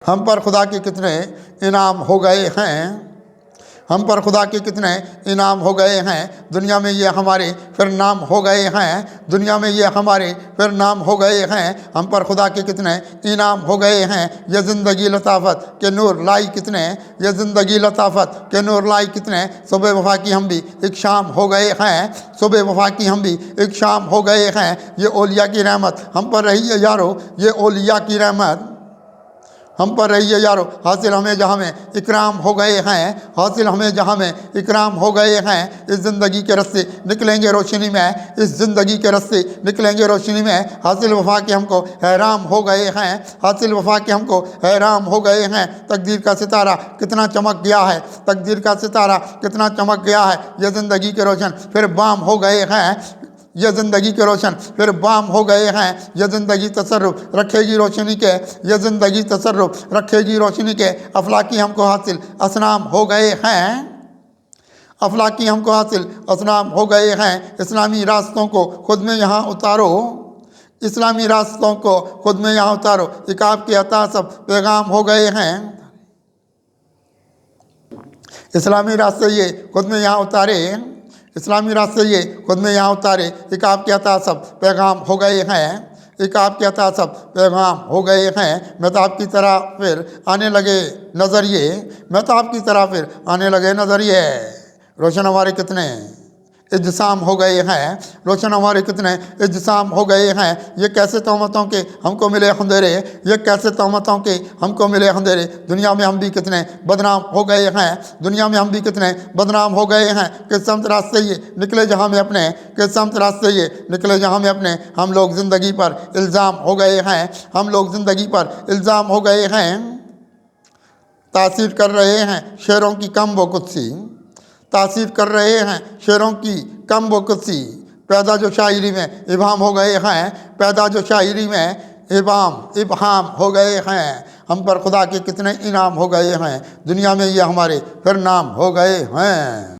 हम पर खुदा के कितने इनाम हो गए हैं, हम पर खुदा के कितने इनाम हो गए हैं। दुनिया में ये हमारे फिर नाम हो गए हैं, दुनिया में ये हमारे फिर नाम हो गए हैं। हम पर खुदा के कितने इनाम हो गए हैं। ये ज़िंदगी लताफ़त के नूर लाई कितने, ये ज़िंदगी लताफ़त के नूर लाई कितने। सुबह वफ़ा की हम भी एक शाम हो गए हैं, सुबह वफ़ा की हम भी एक शाम हो गए हैं। ये ओलिया की रहमत हम पर रही है यारो, ये ओलिया की रहमत हम पर रही है यारो। हासिल हमें जहाँ में इकराम हो गए हैं, हासिल हमें जहाँ में इकराम हो गए हैं। इस ज़िंदगी के रस्ते निकलेंगे रोशनी में, इस ज़िंदगी के रस्ते निकलेंगे रोशनी में। हासिल वफ़ा के हमको हैराम हो गए हैं, हासिल वफ़ा के हमको हैराम हो गए हैं। तकदीर का सितारा कितना चमक गया है, तकदीर का सितारा कितना चमक गया है। ये ज़िंदगी के रोशन फिर बाम हो गए हैं, ये ज़िंदगी के रोशन फिर बाम हो गए हैं। ये ज़िंदगी तसर्रुफ़ रखेगी रोशनी के, ये ज़िंदगी तसर्रुफ़ रखेगी रोशनी के। अफलाकी हमको हासिल असनाम हो गए हैं, अफलाकी हमको हासिल असनाम हो गए हैं। इस्लामी रास्तों को खुद में यहाँ उतारो, इस्लामी रास्तों को खुद में यहाँ उतारो। इकाब के अता सब पैगाम हो गए हैं, इस्लामी रास्ते ये खुद में यहाँ उतारे, इस्लामी रास्ते ये खुद में यहाँ उतारे। इकाब के अता सब पैगाम हो गए हैं, इकाब के अता सब पैगाम हो गए हैं। महताब की तरह फिर आने लगे नज़रिए, महताब की तरह फिर आने लगे नज़रिए। रोशन हमारे कितने इज्तिसाम हो गए हैं, रोशन हमारे कितने इज्तिसाम हो गए हैं। ये कैसे तोहमतों के हमको मिले अंधेरे, ये कैसे तोहमतों के हमको मिले अंधेरे। दुनिया में हम भी कितने बदनाम हो गए हैं, दुनिया में हम भी कितने बदनाम हो गए हैं। किस समत रास्ते ये निकले जहाँ में अपने, किस समत रास्ते ये निकले जहाँ में अपने। हम लोग ज़िंदगी पर इल्ज़ाम हो गए हैं, हम लोग ज़िंदगी पर इल्ज़ाम हो गए हैं। तासीर कर रहे हैं शेरों की कम व कुत्सी, तासीर कर रहे हैं शेरों की कम व कुत्सी। पैदा जो शायरी में इबाम हो गए हैं, पैदा जो शायरी में इबाम हो गए हैं। हम पर खुदा के कितने इनाम हो गए हैं, दुनिया में ये हमारे फिर नाम हो गए हैं।